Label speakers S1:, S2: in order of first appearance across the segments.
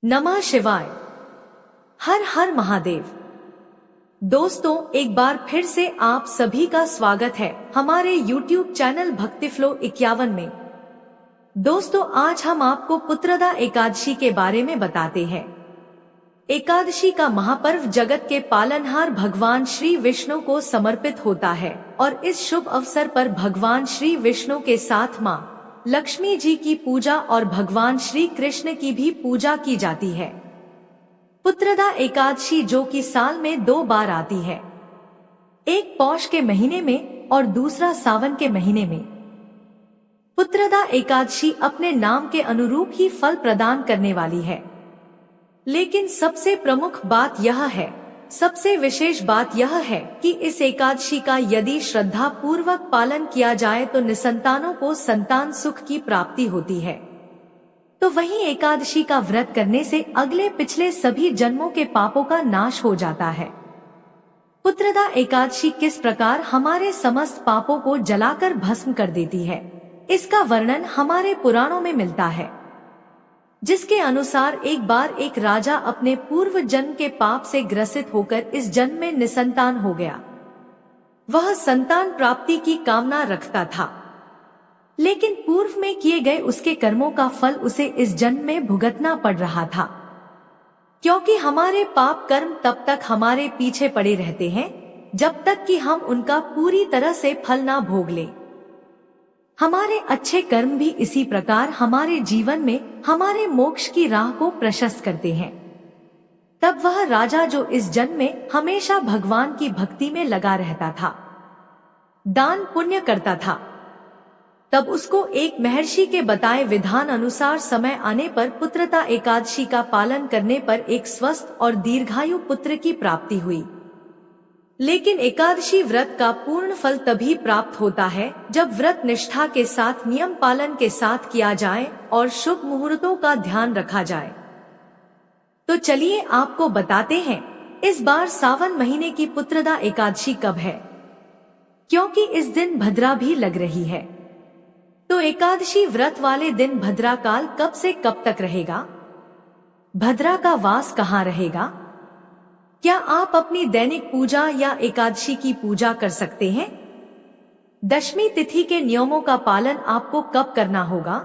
S1: नमः शिवाय। हर हर महादेव। दोस्तों, एक बार फिर से आप सभी का स्वागत है हमारे YouTube चैनल भक्ति फ्लो 51 में। दोस्तों, आज हम आपको पुत्रदा एकादशी के बारे में बताते हैं। एकादशी का महापर्व जगत के पालनहार भगवान श्री विष्णु को समर्पित होता है और इस शुभ अवसर पर भगवान श्री विष्णु के साथ मां लक्ष्मी जी की पूजा और भगवान श्री कृष्ण की भी पूजा की जाती है। पुत्रदा एकादशी जो कि साल में 2 बार आती है, एक पौष के महीने में और दूसरा सावन के महीने में। पुत्रदा एकादशी अपने नाम के अनुरूप ही फल प्रदान करने वाली है, लेकिन सबसे प्रमुख बात यह है, सबसे विशेष बात यह है कि इस एकादशी का यदि श्रद्धा पूर्वक पालन किया जाए तो निसंतानों को संतान सुख की प्राप्ति होती है। तो वहीं एकादशी का व्रत करने से अगले पिछले सभी जन्मों के पापों का नाश हो जाता है। पुत्रदा एकादशी किस प्रकार हमारे समस्त पापों को जलाकर भस्म कर देती है, इसका वर्णन हमारे पुराणों में मिलता है, जिसके अनुसार एक बार एक राजा अपने पूर्व जन्म के पाप से ग्रसित होकर इस जन्म में निसंतान हो गया। वह संतान प्राप्ति की कामना रखता था, लेकिन पूर्व में किए गए उसके कर्मों का फल उसे इस जन्म में भुगतना पड़ रहा था, क्योंकि हमारे पाप कर्म तब तक हमारे पीछे पड़े रहते हैं जब तक कि हम उनका पूरी तरह से फल ना भोग लें। हमारे अच्छे कर्म भी इसी प्रकार हमारे जीवन में हमारे मोक्ष की राह को प्रशस्त करते हैं। तब वह राजा जो इस जन्म में हमेशा भगवान की भक्ति में लगा रहता था, दान पुण्य करता था, तब उसको एक महर्षि के बताए विधान अनुसार समय आने पर पुत्रदा एकादशी का पालन करने पर एक स्वस्थ और दीर्घायु पुत्र की प्राप्ति हुई। लेकिन एकादशी व्रत का पूर्ण फल तभी प्राप्त होता है जब व्रत निष्ठा के साथ नियम पालन के साथ किया जाए और शुभ मुहूर्तों का ध्यान रखा जाए। तो चलिए आपको बताते हैं इस बार सावन महीने की पुत्रदा एकादशी कब है, क्योंकि इस दिन भद्रा भी लग रही है। तो एकादशी व्रत वाले दिन भद्रा काल कब से कब तक रहेगा, भद्रा का वास कहाँ रहेगा, क्या आप अपनी दैनिक पूजा या एकादशी की पूजा कर सकते हैं? दशमी तिथि के नियमों का पालन आपको कब करना होगा?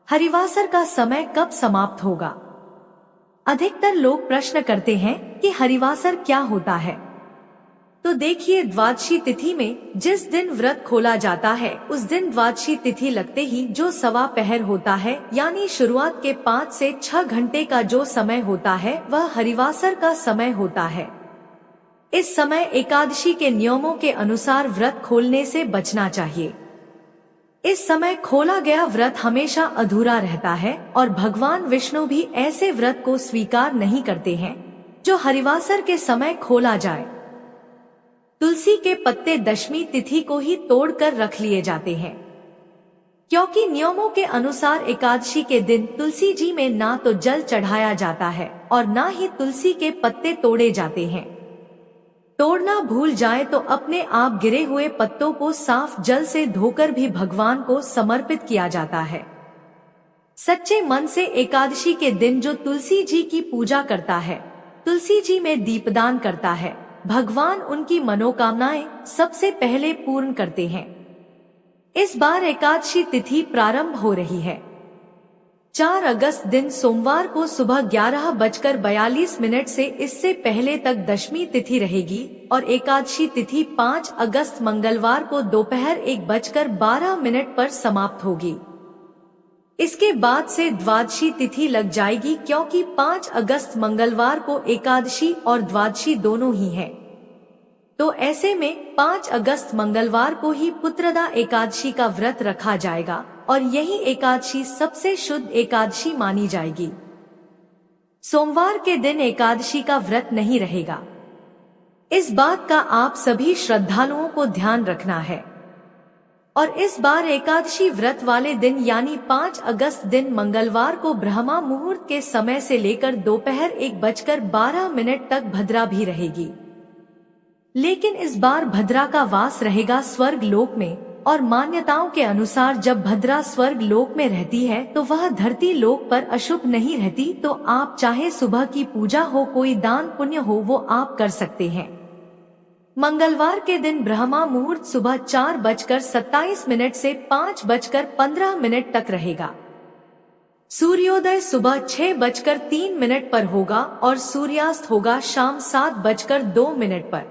S1: हरिवासर का समय कब समाप्त होगा? अधिकतर लोग प्रश्न करते हैं कि हरिवासर क्या होता है। तो देखिए, द्वादशी तिथि में जिस दिन व्रत खोला जाता है उस दिन द्वादशी तिथि लगते ही जो सवा पहर होता है, यानी शुरुआत के 5 से 6 घंटे का जो समय होता है वह हरिवासर का समय होता है। इस समय एकादशी के नियमों के अनुसार व्रत खोलने से बचना चाहिए। इस समय खोला गया व्रत हमेशा अधूरा रहता है और भगवान विष्णु भी ऐसे व्रत को स्वीकार नहीं करते हैं जो हरिवासर के समय खोला जाए। तुलसी के पत्ते दशमी तिथि को ही तोड़कर रख लिए जाते हैं, क्योंकि नियमों के अनुसार एकादशी के दिन तुलसी जी में ना तो जल चढ़ाया जाता है और ना ही तुलसी के पत्ते तोड़े जाते हैं। तोड़ना भूल जाए तो अपने आप गिरे हुए पत्तों को साफ जल से धोकर भी भगवान को समर्पित किया जाता है। सच्चे मन से एकादशी के दिन जो तुलसी जी की पूजा करता है, तुलसी जी में दीपदान करता है, भगवान उनकी मनोकामनाएं सबसे पहले पूर्ण करते हैं। इस बार एकादशी तिथि प्रारंभ हो रही है 4 अगस्त दिन सोमवार को सुबह 11:42 से इससे पहले तक दशमी तिथि रहेगी और एकादशी तिथि 5 अगस्त मंगलवार को दोपहर 1:12 पर समाप्त होगी। इसके बाद से द्वादशी तिथि लग जाएगी, क्योंकि 5 अगस्त मंगलवार को एकादशी और द्वादशी दोनों ही है। तो ऐसे में 5 अगस्त मंगलवार को ही पुत्रदा एकादशी का व्रत रखा जाएगा और यही एकादशी सबसे शुद्ध एकादशी मानी जाएगी। सोमवार के दिन एकादशी का व्रत नहीं रहेगा। इस बात का आप सभी श्रद्धालुओं को ध्यान रखना है। और इस बार एकादशी व्रत वाले दिन यानी 5 अगस्त दिन मंगलवार को ब्रह्मा मुहूर्त के समय से लेकर दोपहर 1:12 तक भद्रा भी रहेगी। लेकिन इस बार भद्रा का वास रहेगा स्वर्ग लोक में, और मान्यताओं के अनुसार जब भद्रा स्वर्ग लोक में रहती है तो वह धरती लोक पर अशुभ नहीं रहती। तो आप चाहे सुबह की पूजा हो, कोई दान पुण्य हो, वो आप कर सकते हैं। मंगलवार के दिन ब्रह्मा मुहूर्त सुबह 4:27 से 5:15 तक रहेगा। सूर्योदय सुबह 6:03 पर होगा और सूर्यास्त होगा शाम 7:02 पर।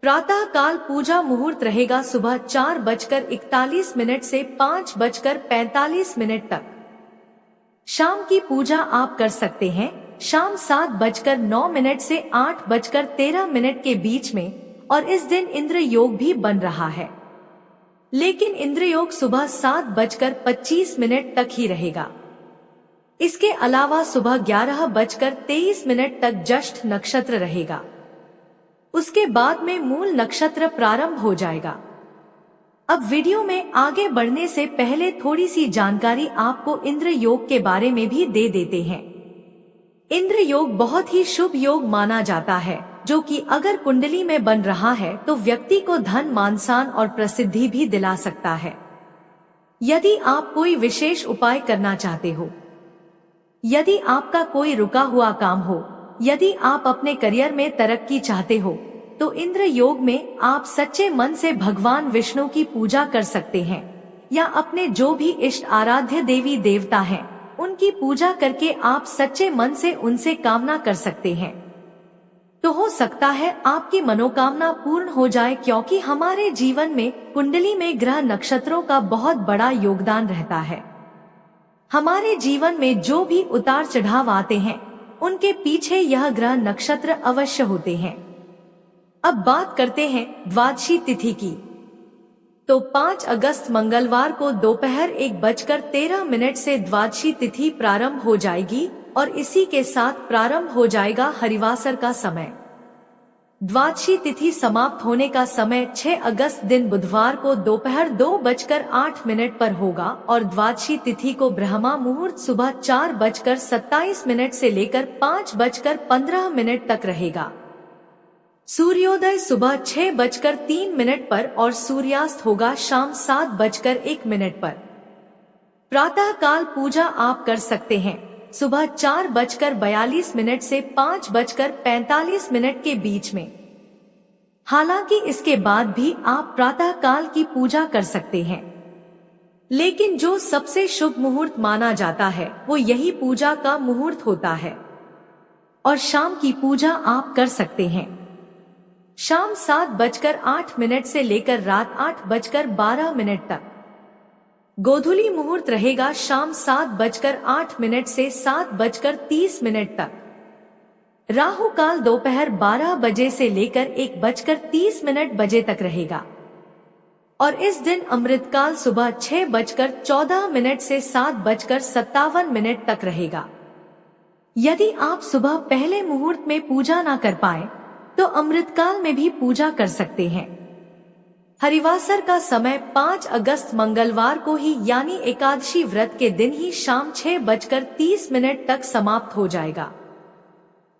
S1: प्रातः काल पूजा मुहूर्त रहेगा सुबह 4:41 से 5:45 तक। शाम की पूजा आप कर सकते हैं शाम 7:09 से 8:13 के बीच में, और इस दिन इंद्र योग भी बन रहा है, लेकिन इंद्र योग सुबह 7:25 तक ही रहेगा। इसके अलावा सुबह 11:23 तक ज्येष्ठ नक्षत्र रहेगा। उसके बाद में मूल नक्षत्र प्रारंभ हो जाएगा। अब वीडियो में आगे बढ़ने से पहले थोड़ी सी जानकारी आपको इंद्र योग के बारे में भी दे देते हैं। इंद्र योग बहुत ही शुभ योग माना जाता है, जो कि अगर कुंडली में बन रहा है तो व्यक्ति को धन, मान, सम्मान और प्रसिद्धि भी दिला सकता है। यदि आप कोई विशेष उपाय करना चाहते हो, यदि आपका कोई रुका हुआ काम हो, यदि आप अपने करियर में तरक्की चाहते हो, तो इंद्र योग में आप सच्चे मन से भगवान विष्णु की पूजा कर सकते हैं, या अपने जो भी इष्ट आराध्य देवी देवता हैं, उनकी पूजा करके आप सच्चे मन से उनसे कामना कर सकते हैं। तो हो सकता है आपकी मनोकामना पूर्ण हो जाए, क्योंकि हमारे जीवन में कुंडली में ग्रह नक्षत्रों का बहुत बड़ा योगदान रहता है। हमारे जीवन में जो भी उतार चढ़ाव आते हैं, उनके पीछे यह ग्रह नक्षत्र अवश्य होते हैं। अब बात करते हैं द्वादशी तिथि की। तो 5 अगस्त मंगलवार को दोपहर 1:13 से द्वादशी तिथि प्रारंभ हो जाएगी और इसी के साथ प्रारंभ हो जाएगा हरिवासर का समय। द्वादशी तिथि समाप्त होने का समय 6 अगस्त दिन बुधवार को दोपहर 2:08 पर होगा और द्वादशी तिथि को ब्रह्मा मुहूर्त सुबह 4:27 से लेकर 5:15 तक रहेगा। सूर्योदय सुबह 6:03 पर और सूर्यास्त होगा शाम 7:01 पर। प्रातः काल पूजा आप कर सकते हैं सुबह 4:42 से 5:45 के बीच में। हालांकि इसके बाद भी आप प्रातः काल की पूजा कर सकते हैं, लेकिन जो सबसे शुभ मुहूर्त माना जाता है वो यही पूजा का मुहूर्त होता है, और शाम की पूजा आप कर सकते हैं शाम 7:08 से लेकर रात 8:12 तक। गोधूली मुहूर्त रहेगा शाम 7:08 से 7:30 तक। राहु काल दोपहर 12 बजे से लेकर 1:30 बजे तक रहेगा, और इस दिन अमृत काल सुबह 6:14 से 7:57 तक रहेगा। यदि आप सुबह पहले मुहूर्त में पूजा ना कर पाए तो अमृतकाल में भी पूजा कर सकते हैं। हरिवासर का समय 5 अगस्त मंगलवार को ही यानी एकादशी व्रत के दिन ही शाम 6:30 तक समाप्त हो जाएगा।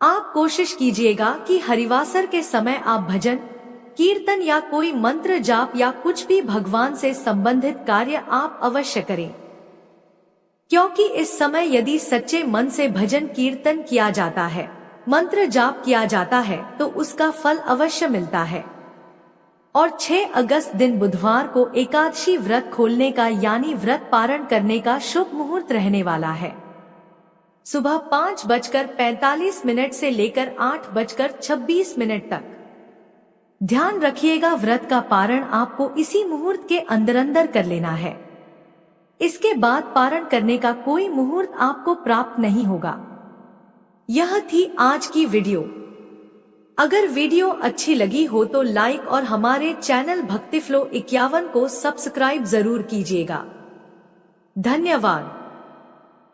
S1: आप कोशिश कीजिएगा कि हरिवासर के समय आप भजन, कीर्तन या कोई मंत्र जाप या कुछ भी भगवान से संबंधित कार्य आप अवश्य करें, क्योंकि इस समय यदि सच्चे मन से भजन कीर्तन किया जाता है, मंत्र जाप किया जाता है, तो उसका फल अवश्य मिलता है। और 6 अगस्त दिन बुधवार को एकादशी व्रत खोलने का यानी व्रत पारण करने का शुभ मुहूर्त रहने वाला है सुबह 5:45 से लेकर 8:26 तक। ध्यान रखिएगा, व्रत का पारण आपको इसी मुहूर्त के अंदर अंदर कर लेना है। इसके बाद पारण करने का कोई मुहूर्त आपको प्राप्त नहीं होगा। यह थी आज की वीडियो। अगर वीडियो अच्छी लगी हो तो लाइक और हमारे चैनल भक्ति फ्लो 51 को सब्सक्राइब जरूर कीजिएगा। धन्यवाद।